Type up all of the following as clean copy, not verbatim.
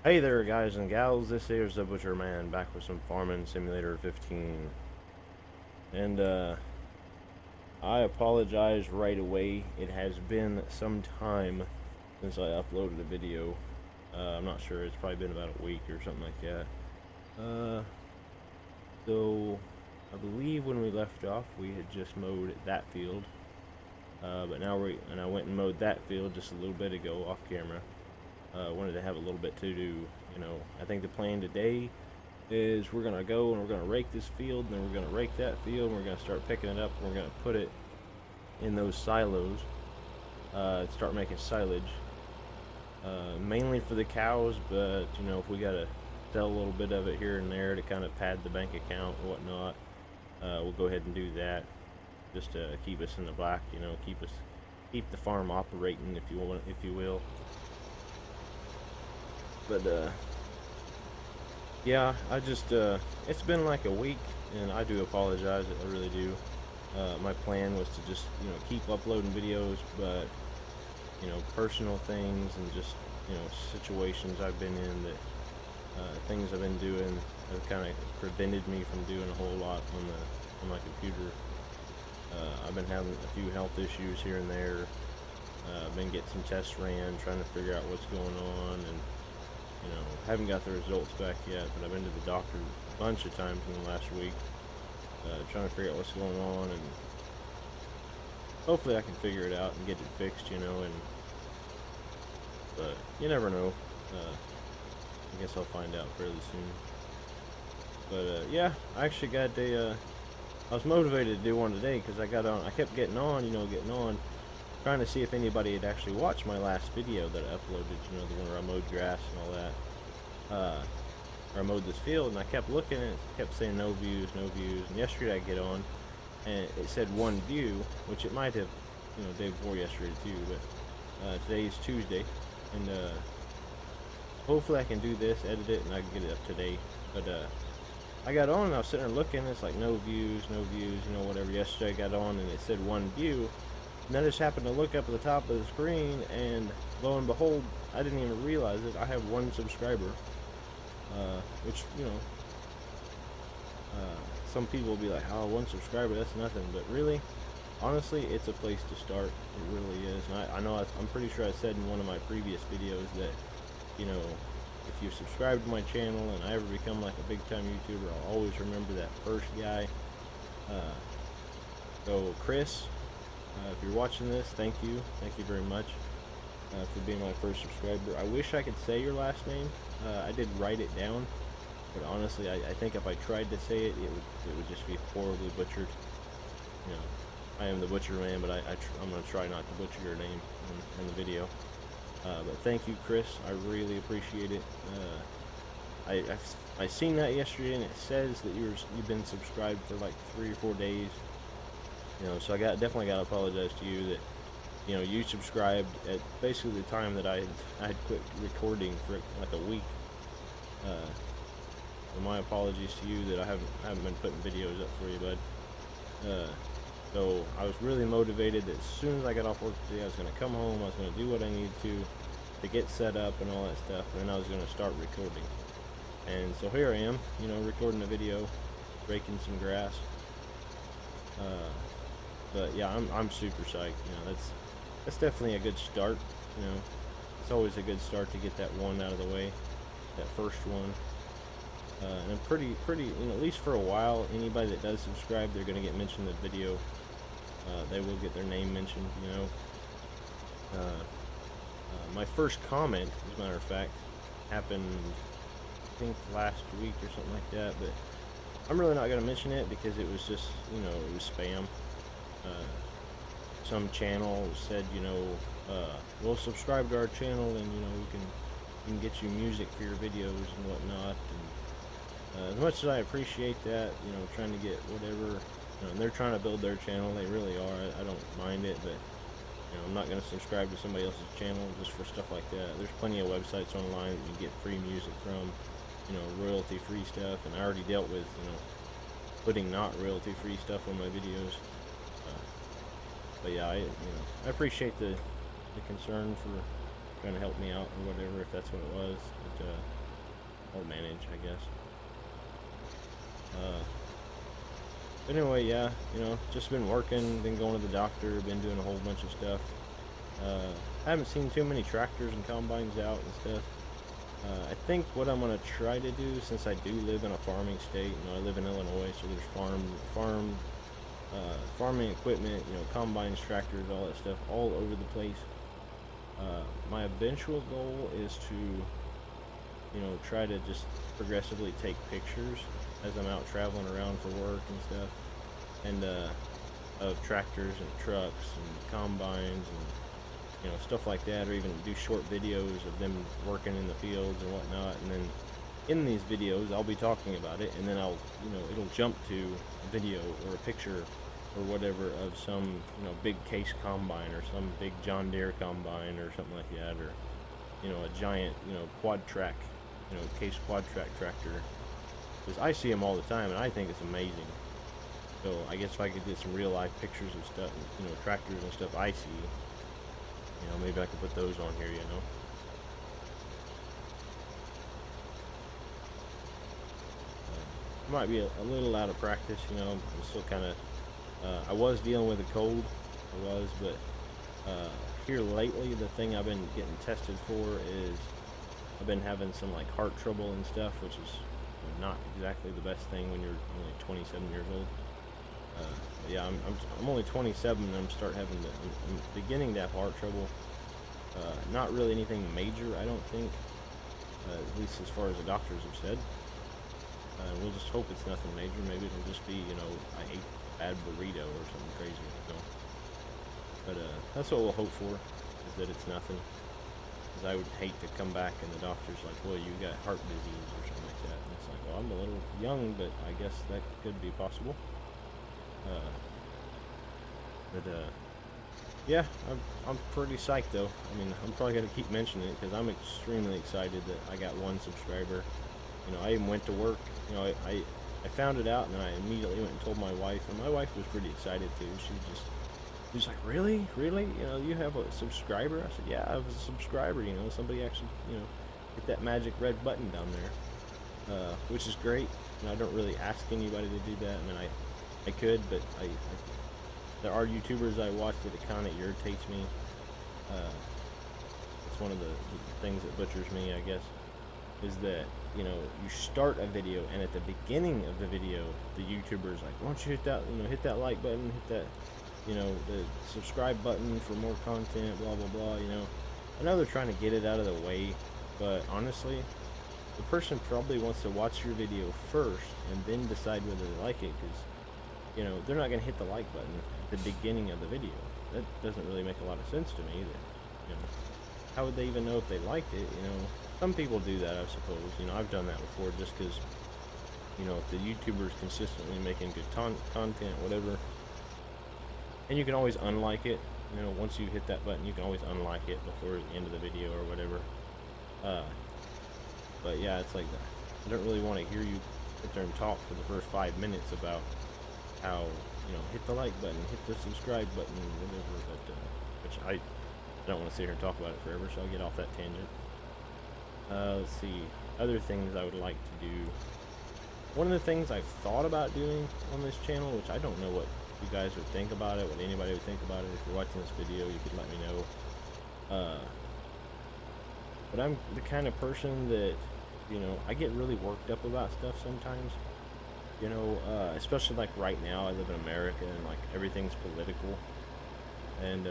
Hey there, guys and gals. This is the Butcher Man back with some Farming Simulator 15. And I apologize right away. It has been some time since I uploaded a video. I'm not sure. It's probably been about a week or something like that. Uh, so I believe when we left off, we had just mowed that field. But now I went and mowed that field just a little bit ago off camera. Wanted to have a little bit to do. I think the plan today is we're gonna go and we're gonna rake this field, and then we're gonna rake that field, and we're gonna start picking it up, and we're gonna put it in those silos, start making silage, mainly for the cows. But if we gotta sell a little bit of it here and there to kind of pad the bank account and whatnot, we'll go ahead and do that, just to keep us in the black. Keep the farm operating, if you will. But yeah, it's been like a week, and I do apologize, I really do. My plan was to just, keep uploading videos, but, personal things and just, situations I've been in that, things I've been doing have kind of prevented me from doing a whole lot on my computer. I've been having a few health issues here and there. I've been getting some tests ran, trying to figure out what's going on, and haven't got the results back yet, but I've been to the doctor a bunch of times in the last week, trying to figure out what's going on, and hopefully I can figure it out and get it fixed, but you never know. I guess I'll find out fairly soon. But yeah, I actually got I was motivated to do one today because I kept getting on, trying to see if anybody had actually watched my last video that I uploaded, the one where I mowed grass and all that. Or I mowed this field, and I kept looking at it, kept saying no views, no views. And yesterday I get on, and it said 1 view, which it might have, day before yesterday too. But today is Tuesday, and hopefully I can do this, edit it, and I can get it up today. But I got on, and I was sitting there looking. It's like no views, whatever. Yesterday I got on, and it said 1 view. And I just happened to look up at the top of the screen, and lo and behold, I didn't even realize it. I have 1 subscriber. Which, some people will be like, oh, 1 subscriber, that's nothing. But really, honestly, it's a place to start. It really is. And I know I'm pretty sure I said in one of my previous videos that, if you subscribe to my channel and I ever become like a big time YouTuber, I'll always remember that first guy. So Chris, if you're watching this, thank you. Thank you very much for being my first subscriber. I wish I could say your last name. I did write it down, but honestly, I think if I tried to say it, it would just be horribly butchered. I am the Butcher Man, but I'm going to try not to butcher your name in the video. But thank you, Chris. I really appreciate it. I seen that yesterday, and it says that you've been subscribed for like 3 or 4 days. So I definitely got to apologize to you that you subscribed at basically the time that I had quit recording for like a week. So my apologies to you that I haven't been putting videos up for you, bud. So I was really motivated that as soon as I got off work today, I was going to come home, I was going to do what I needed to get set up and all that stuff, and then I was going to start recording. And so here I am, recording a video, raking some grass. But yeah, I'm super psyched. That's definitely a good start. It's always a good start to get that one out of the way, that first one. And I'm pretty, at least for a while, anybody that does subscribe, they're gonna get mentioned in the video. They will get their name mentioned. My first comment, as a matter of fact, happened, I think, last week or something like that. But I'm really not gonna mention it because it was just, it was spam. Some channel said, well, subscribe to our channel, and we can get you music for your videos and whatnot. And as much as I appreciate that, trying to get whatever, and they're trying to build their channel, they really are. I don't mind it, but I'm not going to subscribe to somebody else's channel just for stuff like that. There's plenty of websites online that you get free music from, royalty-free stuff, and I already dealt with, putting not royalty-free stuff on my videos. But yeah, I appreciate the concern trying to help me out or whatever, if that's what it was. But I'll manage, I guess. But anyway, yeah, you know, just been working, been going to the doctor, been doing a whole bunch of stuff. I haven't seen too many tractors and combines out and stuff. I think what I'm gonna try to do, since I do live in a farming state, you know, I live in Illinois, so there's farming equipment, you know, combines, tractors, all that stuff, all over the place. My eventual goal is to, you know, try to just progressively take pictures as I'm out traveling around for work and stuff, and of tractors and trucks and combines and, you know, stuff like that, or even do short videos of them working in the fields and whatnot. And then in these videos I'll be talking about it, and then I'll, you know, it'll jump to a video or a picture or whatever of some, you know, big case combine or some big John Deere combine or something like that, or, you know, a giant, you know, quad track, you know, case quad track tractor, because I see them all the time and I think it's amazing. So I guess if I could get some real life pictures of stuff, you know, tractors and stuff I see, you know, maybe I could put those on here, you know. I might be a little out of practice, you know. I'm still kind of, I was dealing with a cold, but here lately, the thing I've been getting tested for is I've been having some like heart trouble and stuff, which is not exactly the best thing when you're only 27 years old. Yeah, I'm only 27 and I'm beginning to have heart trouble. Not really anything major, I don't think, at least as far as the doctors have said. We'll just hope it's nothing major. Maybe it'll just be, you know, I ate a bad burrito or something crazy, you know. But that's what we'll hope for, is that it's nothing. Because I would hate to come back and the doctor's like, well, you got heart disease or something like that. And it's like, well, I'm a little young, but I guess that could be possible. Yeah, I'm pretty psyched though. I mean, I'm probably gonna keep mentioning it because I'm extremely excited that I got 1 subscriber. You know, I even went to work. You know, I found it out and then I immediately went and told my wife, and my wife was pretty excited too. She was like, really, you know, you have a subscriber? I said, yeah, I was a subscriber. You know, somebody actually, you know, hit that magic red button down there, which is great. You know, I don't really ask anybody to do that. I mean, I could, but there are YouTubers I watch that it kind of irritates me. It's one of the things that butchers me, I guess, is that, you know, you start a video and at the beginning of the video, the YouTuber's like, why don't you hit that, you know, hit that like button, hit that, you know, the subscribe button for more content, blah, blah, blah, you know. I know they're trying to get it out of the way, but honestly, the person probably wants to watch your video first and then decide whether they like it, because, you know, they're not going to hit the like button at the beginning of the video. That doesn't really make a lot of sense to me either. You know, how would they even know if they liked it? You know, some people do that, I suppose. You know, I've done that before just because, you know, if the YouTuber's consistently making good content, whatever, and you can always unlike it. You know, once you hit that button, you can always unlike it before the end of the video or whatever. But yeah, it's like that. I don't really want to hear you sit there and talk for the first 5 minutes about how, you know, hit the like button, hit the subscribe button, whatever, but, which I don't want to sit here and talk about it forever, so I'll get off that tangent. Let's see, other things I would like to do. One of the things I've thought about doing on this channel, which I don't know what you guys would think about it, what anybody would think about it. If you're watching this video, you could let me know. But I'm the kind of person that, you know, I get really worked up about stuff sometimes. You know, especially like right now, I live in America and like everything's political, and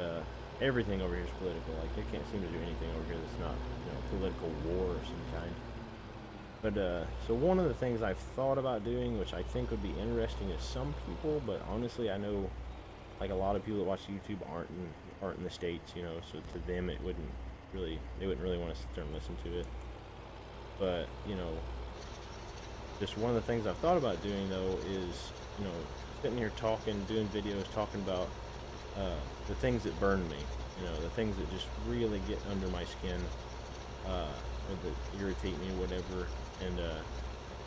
everything over here is political. Like they can't seem to do anything over here that's not, you know, political war of some kind. But so one of the things I've thought about doing, which I think would be interesting to some people, but honestly, I know like a lot of people that watch YouTube aren't in the States, you know, so to them they wouldn't really want to sit there and listen to it. But, you know, just one of the things I've thought about doing though is, you know, sitting here talking, doing videos, talking about the things that burn me, you know, the things that just really get under my skin, or that irritate me, whatever. And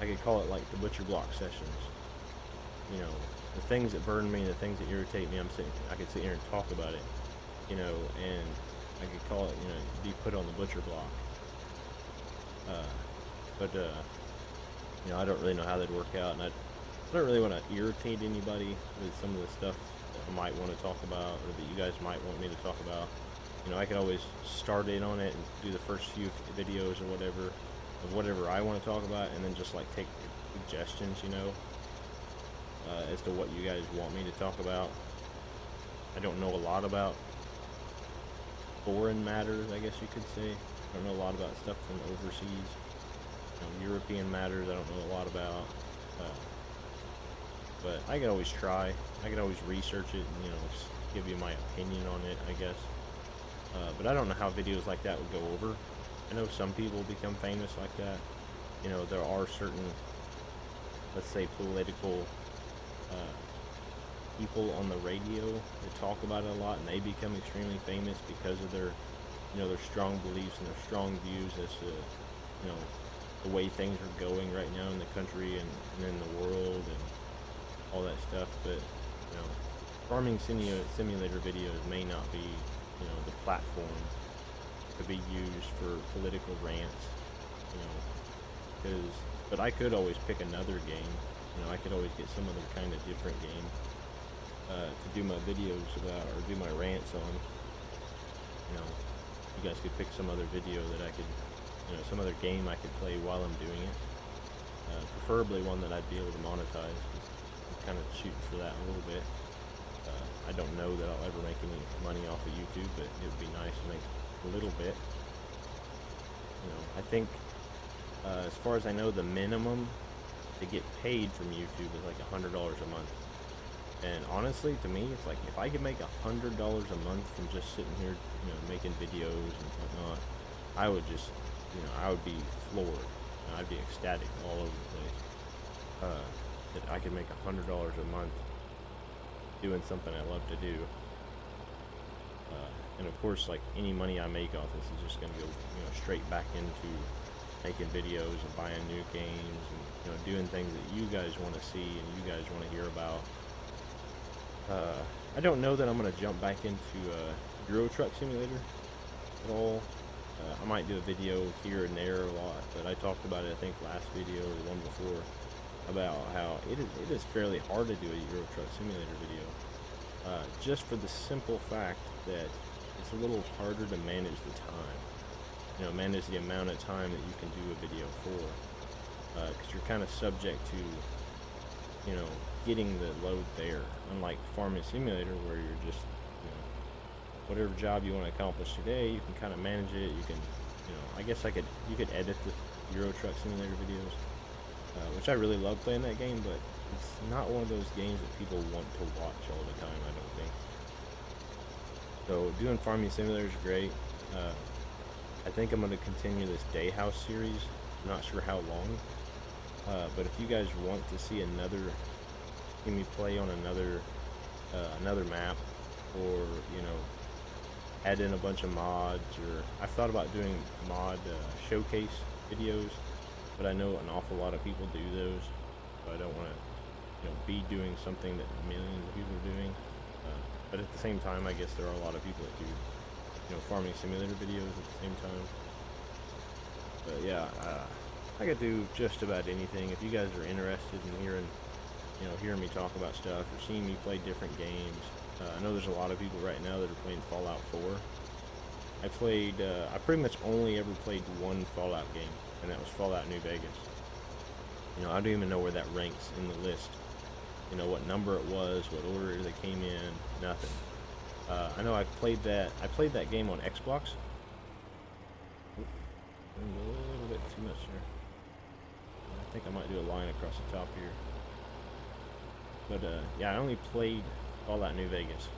I could call it like the butcher block sessions. You know, the things that burn me, the things that irritate me. I could sit here and talk about it, you know, and I could call it, be put on the butcher block. But I don't really know how that'd work out, and I don't really want to irritate anybody with some of the stuff that I might want to talk about, or that you guys might want me to talk about. I could always start in on it and do the first few videos or whatever, of whatever I want to talk about, and then just like take suggestions, as to what you guys want me to talk about. I don't know a lot about foreign matters, I guess you could say. I don't know a lot about stuff from overseas. European matters I don't know a lot about. But I could always try. I could always research it and, give you my opinion on it, I guess. But I don't know how videos like that would go over. I know some people become famous like that. There are certain, let's say, political people on the radio that talk about it a lot, and they become extremely famous because of their, their strong beliefs and their strong views as to, the way things are going right now in the country and in the world and all that stuff. But, farming simulator videos may not be, the platform to be used for political rants, but I could always pick another game. I could always get some other kind of different game to do my videos about, or do my rants on. You guys could pick some other video that I could, some other game I could play while I'm doing it. Preferably one that I'd be able to monetize, 'cause I'm kind of shooting for that a little bit. I don't know that I'll ever make any money off of YouTube, but it would be nice to make a little bit. I think, as far as I know, the minimum to get paid from YouTube is like $100 a month. And honestly, to me, it's like, if I could make $100 a month from just sitting here, making videos and whatnot, I would just, I would be floored. I'd be ecstatic all over the place. That I could make $100 a month doing something I love to do. And of course, like, any money I make off this is just going to go, straight back into making videos and buying new games and, doing things that you guys want to see and you guys want to hear about. I don't know that I'm going to jump back into Euro Truck Simulator at all. I might do a video here and there a lot, but I talked about it, I think, last video or the one before, about how it is fairly hard to do a Euro Truck Simulator video. Just for the simple fact that it's a little harder to manage the time. Manage the amount of time that you can do a video for. Because you're kind of subject to, getting the load there. Unlike Farming Simulator, where you're just, whatever job you want to accomplish today, you can kind of manage it. You can, I guess you could edit the Euro Truck Simulator videos, which I really love playing that game, but it's not one of those games that people want to watch all the time, I don't think. So doing Farming Simulator is great. I think I'm going to continue this Day House series. I'm not sure how long, but if you guys want to see me play on another map, or add in a bunch of mods, or I've thought about doing mod showcase videos, but I know an awful lot of people do those, so I don't want to be doing something that millions of people are doing. But at the same time, I guess there are a lot of people that do Farming Simulator videos at the same time. But yeah, I could do just about anything. If you guys are interested in hearing me talk about stuff, or seeing me play different games. I know there's a lot of people right now that are playing Fallout 4. I pretty much only ever played one Fallout game, and that was Fallout New Vegas. I don't even know where that ranks in the list. What number it was, what order they came in, nothing. I know I played that game on Xbox. A little bit too much there. I think I might do a line across the top here. But yeah, I only played Fallout New Vegas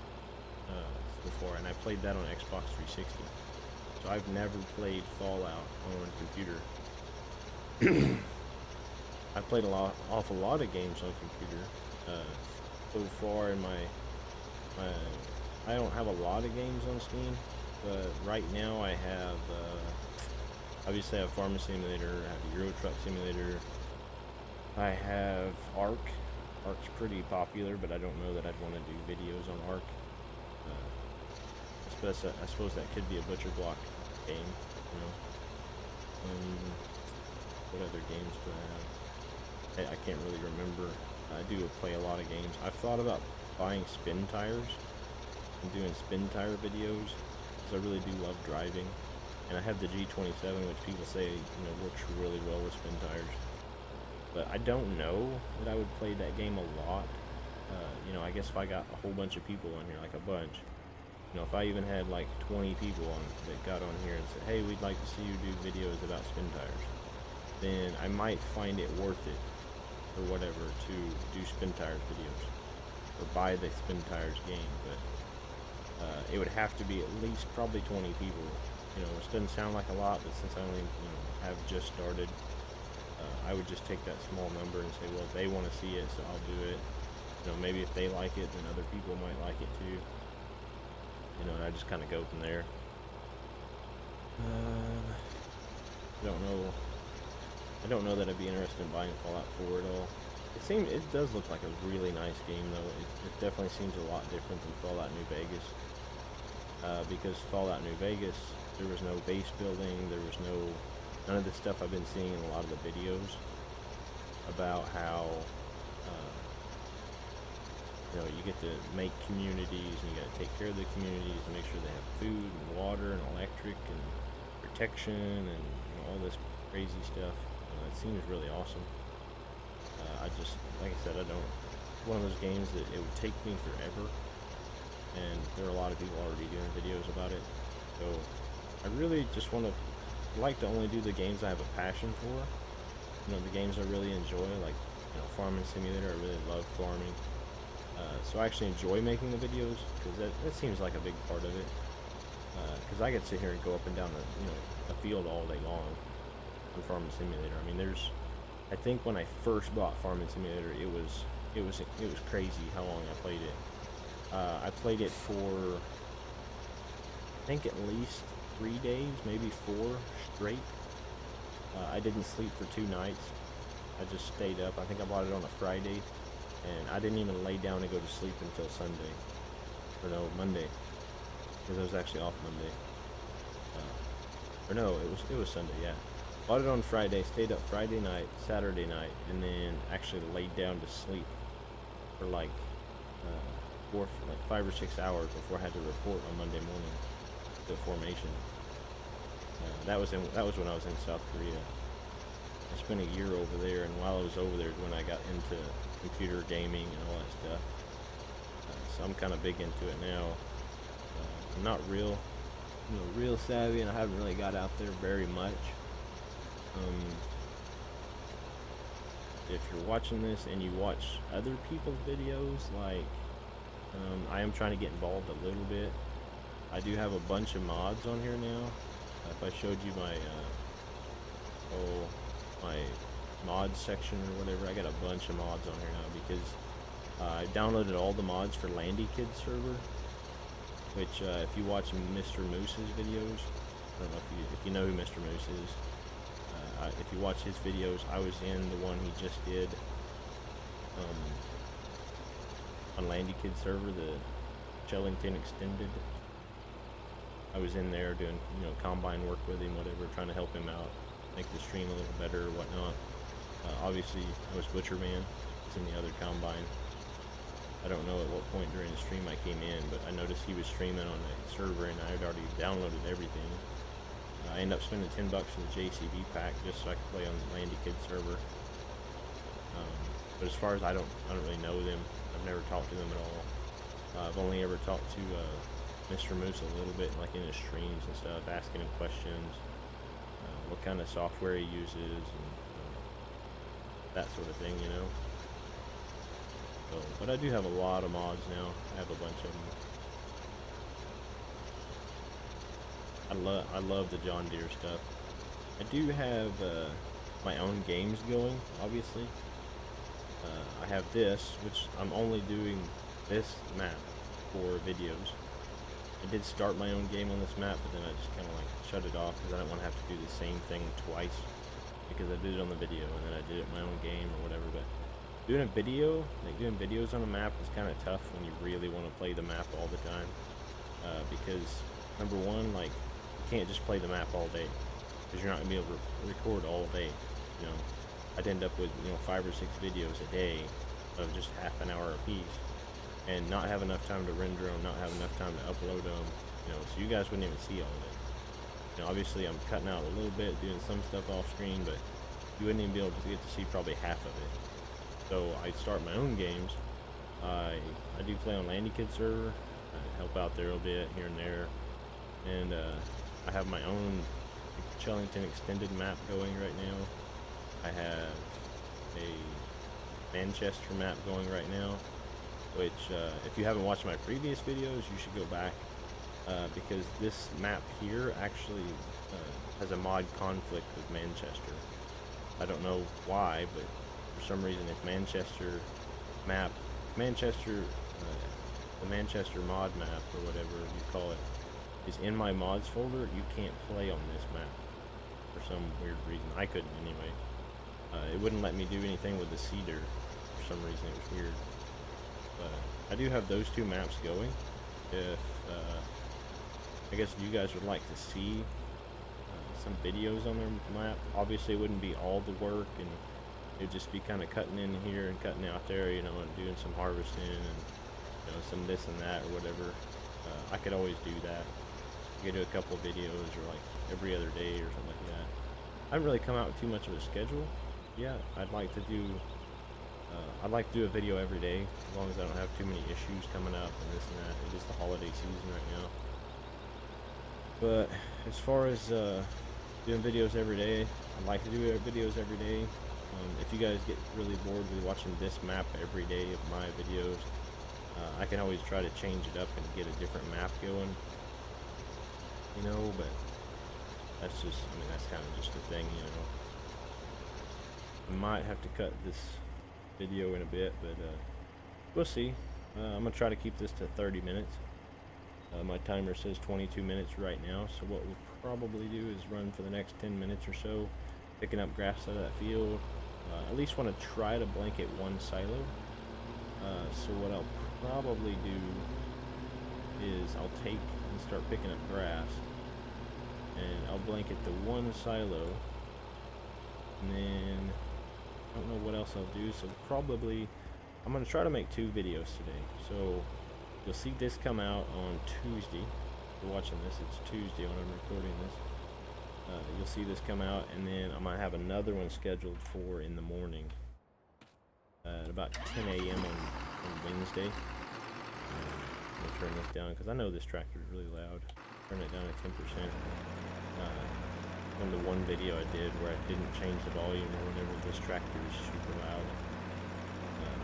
before, and I played that on Xbox 360. So I've never played Fallout on computer. I played awful lot of games on computer so far in my. I don't have a lot of games on Steam, but right now I have. Obviously, I have Farming Simulator. I have Euro Truck Simulator. I have Ark. Ark's pretty popular, but I don't know that I'd want to do videos on Ark. I suppose that could be a butcher block game, you know. What other games do I have? I can't really remember. I do play a lot of games. I've thought about buying spin tires and doing spin tire videos because I really do love driving. And I have the G27, which people say, you know, works really well with spin tires. But I don't know that I would play that game a lot. You know, I guess if I got a whole bunch of people on here, like a bunch, you know, if I even had like 20 people on that got on here and said, hey, we'd like to see you do videos about spin tires, then I might find it worth it or whatever to do spin tires videos or buy the spin tires game. But it would have to be at least probably 20 people. You know, which doesn't sound like a lot, but since I only, you know, have just started, I would just take that small number and say, well, they want to see it, so I'll do it. You know, maybe if they like it, then other people might like it too. You know, and I just kind of go from there. I don't know that I'd be interested in buying Fallout 4 at all. It does look like a really nice game though. It definitely seems a lot different than Fallout New Vegas. Because Fallout New Vegas, there was no base building, there was none of the stuff I've been seeing in a lot of the videos about how you know, you get to make communities and you got to take care of the communities and make sure they have food and water and electric and protection and, you know, all this crazy stuff. It seems really awesome. I just, like I said, one of those games that it would take me forever, and there are a lot of people already doing videos about it. So I really just like to only do the games I have a passion for. You know, the games I really enjoy, like, you know, Farming Simulator. I really love farming. So I actually enjoy making the videos because that seems like a big part of it. Because I could sit here and go up and down the field all day long on Farming Simulator. I mean, I think when I first bought Farming Simulator, it was crazy how long I played it. I played it for I think at least 3 days, maybe 4 straight. I didn't sleep for 2 nights. I just stayed up. I think I bought it on a Friday, and I didn't even lay down to go to sleep until Sunday. Or no, Monday. Because I was actually off Monday. Or no, it was Sunday, yeah. Bought it on Friday, stayed up Friday night, Saturday night, and then actually laid down to sleep for like 5 or 6 hours before I had to report on Monday morning to formation. That was when I was in South Korea. I spent a year over there, and while I was over there is when I got into computer gaming and all that stuff. So I'm kind of big into it now. I'm not real savvy, and I haven't really got out there very much. If you're watching this and you watch other people's videos, like, I am trying to get involved a little bit. I do have a bunch of mods on here now. If I showed you my mods section or whatever, I got a bunch of mods on here now because I downloaded all the mods for Landy Kids server, which if you watch Mr. Moose's videos, I don't know if you know who Mr. Moose is. If you watch his videos, I was in the one he just did on Landy Kids server, the Shellington Extended. I was in there doing, combine work with him, whatever, trying to help him out, make the stream a little better or whatnot. Obviously, I was Butcher Man. I was in the other combine. I don't know at what point during the stream I came in, but I noticed he was streaming on the server, and I had already downloaded everything. I ended up spending $10 for the JCB pack just so I could play on the Landy Kids server. But as far as I don't really know them. I've never talked to them at all. I've only ever talked to Mr. Moose a little bit, like in his streams and stuff, asking him questions, what kind of software he uses, and that sort of thing, So, but I do have a lot of mods now. I have a bunch of them. I love the John Deere stuff. I do have my own games going, obviously. I have this, which I'm only doing this map for videos. I did start my own game on this map, but then I just kind of like shut it off because I don't want to have to do the same thing twice, because I did it on the video and then I did it in my own game or whatever. But doing videos on a map is kind of tough when you really want to play the map all the time. because number one, like, you can't just play the map all day because you're not gonna be able to record all day. You know, I'd end up with 5 or 6 videos a day of just half an hour a piece, and not have enough time to render them, not have enough time to upload them. So you guys wouldn't even see all of it. Obviously I'm cutting out a little bit, doing some stuff off screen, but you wouldn't even be able to get to see probably half of it. So I start my own games. I do play on Landy Kid server. I help out there a bit here and there, and I have my own Chellington extended map going right now. I have a Manchester map going right now, which if you haven't watched my previous videos, you should go back, because this map here actually has a mod conflict with Manchester. I don't know why, but for some reason, if Manchester map, the Manchester mod map, or whatever you call it, is in my mods folder, you can't play on this map for some weird reason. I couldn't anyway. It wouldn't let me do anything with the cedar for some reason. It was weird. But I do have those 2 maps going. If I guess if you guys would like to see some videos on their map, obviously it wouldn't be all the work, and it'd just be kind of cutting in here and cutting out there, and doing some harvesting and some this and that or whatever. I could always do that. I could do a couple videos, or like every other day or something like that. I haven't really come out with too much of a schedule yet. I'd like to do a video every day, as long as I don't have too many issues coming up and this and that. It is the holiday season right now. But as far as doing videos every day, I'd like to do videos every day. If you guys get really bored with watching this map every day of my videos, I can always try to change it up and get a different map going. But that's just, that's kind of just the thing, I might have to cut this video in a bit, but we'll see. I'm gonna try to keep this to 30 minutes. My timer says 22 minutes right now, so what we'll probably do is run for the next 10 minutes or so, picking up grass out of that field. At least want to try to blanket 1 silo. So what I'll probably do is I'll take and start picking up grass, and I'll blanket the 1 silo, and then I don't know what else I'll do. So probably I'm going to try to make 2 videos today. So you'll see this come out on Tuesday. If you're watching this, it's Tuesday when I'm recording this. You'll see this come out, and then I might have another one scheduled for in the morning at about 10 a.m. on Wednesday. I'm going to turn this down because I know this tractor is really loud. Turn it down to 10%. On the one video I did where I didn't change the volume or whatever, this tractor is super loud.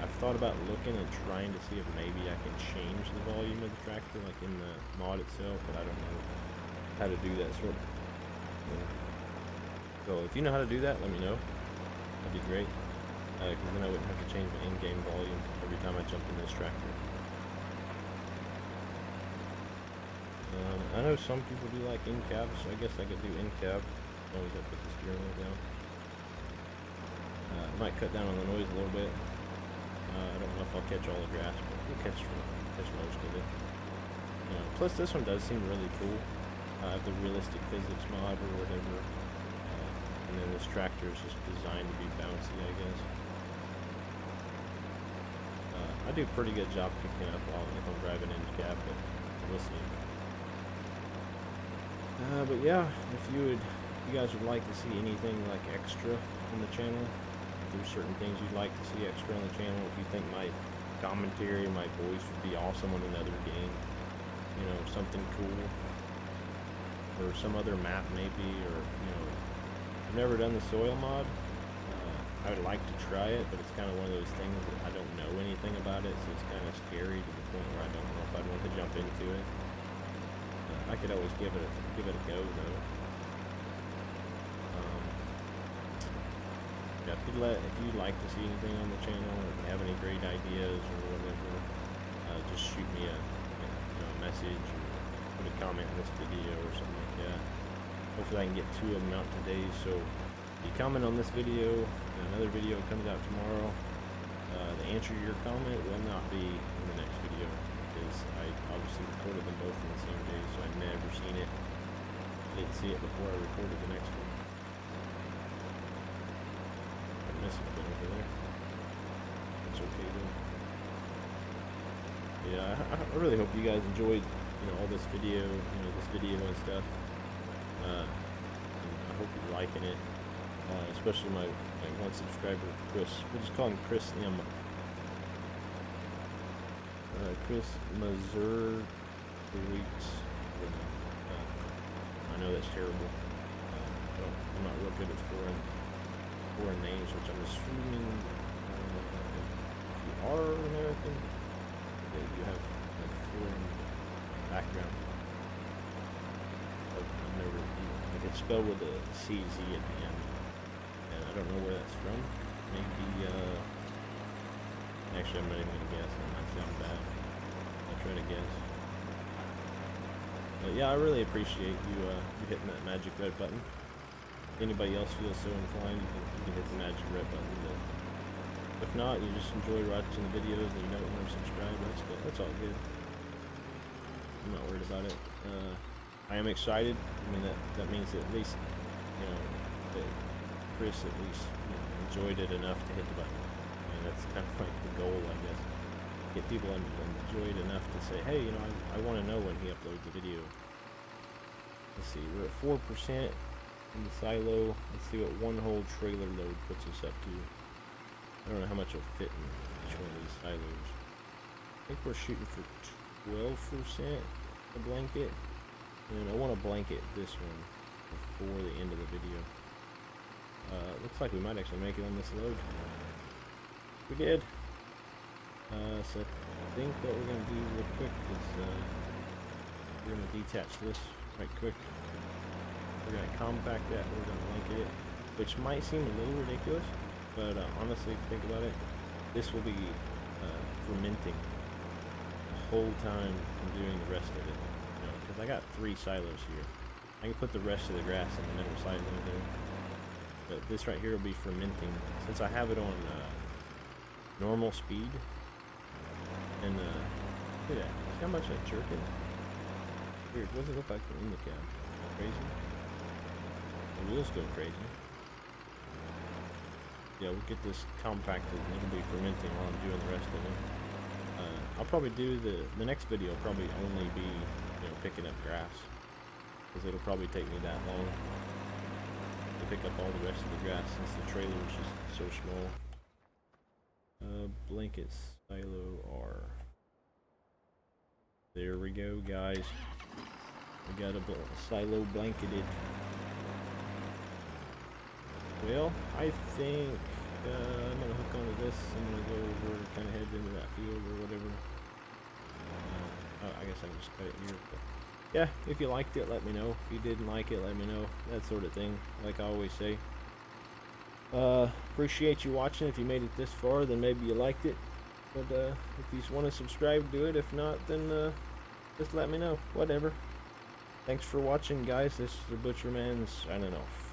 I've thought about looking and trying to see if maybe I can change the volume of the tractor, like in the mod itself, but I don't know how to do that sort of. So if you know how to do that, let me know. That'd be great, because then I wouldn't have to change my in-game volume every time I jump in this tractor. I know some people do like in-cab, so I guess I could do in-cab. As long as I put the steering wheel down. I might cut down on the noise a little bit. I don't know if I'll catch all the grass, but we'll catch most of it. Plus this one does seem really cool. I have the realistic physics mod or whatever, and then this tractor is just designed to be bouncy, I guess. I do a pretty good job picking up while if I'm driving in cab, but we'll see. But yeah, if you guys would like to see anything like extra on the channel, if there's certain things you'd like to see extra on the channel, if you think my commentary, my voice would be awesome on another game, something cool, or some other map maybe, or I've never done the soil mod. I would like to try it, but it's kind of one of those things that I don't know anything about it, so it's kind of scary to the point where I don't know if I'd want to jump into it. I could always give it a go though. Yeah, if you'd like to see anything on the channel, or if you have any great ideas or whatever, just shoot me a message or put a comment in this video or something like that. Hopefully I can get 2 of them out today. So if you comment on this video, another video comes out tomorrow. The answer to your comment will not be in the next video. because I obviously recorded them both on the same day, so I'd never seen it. Didn't see it before I recorded the next one. I missed a bit over there. It's okay though. Yeah, I really hope you guys enjoyed, all this video, and stuff. And I hope you're liking it. Especially my one subscriber, Chris. We'll just call him Chris M. Chris Mazur weeks. I know that's terrible. I'm not real good at foreign names, which I'm assuming if you are American, that you have a foreign background. But I've never, I could spell with a CZ at the end, and I don't know where that's from. Maybe, actually I'm not even gonna guess, that might sound bad. I'll try to guess. But yeah, I really appreciate you hitting that magic red button. If anybody else feels so inclined, you can hit the magic red button. But if not, you just enjoy watching the videos and you don't want to subscribe, that's good. That's all good. I'm not worried about it. I am excited. I mean, that means that at least, that Chris at least enjoyed it enough to hit the button. And that's kind of like the goal, I guess. Get people enjoyed enough to say, hey, I want to know when he uploads a video. Let's see, we're at 4% in the silo. Let's see what one whole trailer load puts us up to. I don't know how much will fit in each one of these silos. I think we're shooting for 12% a blanket. And I want to blanket this one before the end of the video. Looks like we might actually make it on this load. We did. So I think what we're going to do real quick is we're going to detach this right quick. We're going to compact that, we're going to blanket it, which might seem a little ridiculous, but honestly, if you think about it, this will be fermenting the whole time I'm doing the rest of it. Because I got 3 silos here. I can put the rest of the grass in the middle silo there. But this right here will be fermenting. Since I have it on normal speed, and look at that. See how much I'm jerking? Weird. What does it look like in the cab? Crazy? The wheels go crazy. Yeah, we'll get this compacted and it'll be fermenting while I'm doing the rest of it. I'll probably do the next video will probably only be picking up grass, because it'll probably take me that long to pick up all the rest of the grass since the trailer is just so small. Blanket silo R. There we go, guys. We got a silo blanketed. Well, I think I'm gonna hook onto this. I'm gonna go over, kind of head into that field or whatever. I guess I can just cut it here. But yeah, if you liked it, let me know. If you didn't like it, let me know. That sort of thing, like I always say. Appreciate you watching. If you made it this far, then maybe you liked it. But if you want to subscribe, do it. If not, then just let me know. Whatever. Thanks for watching, guys. This is the Butcher Man signing off.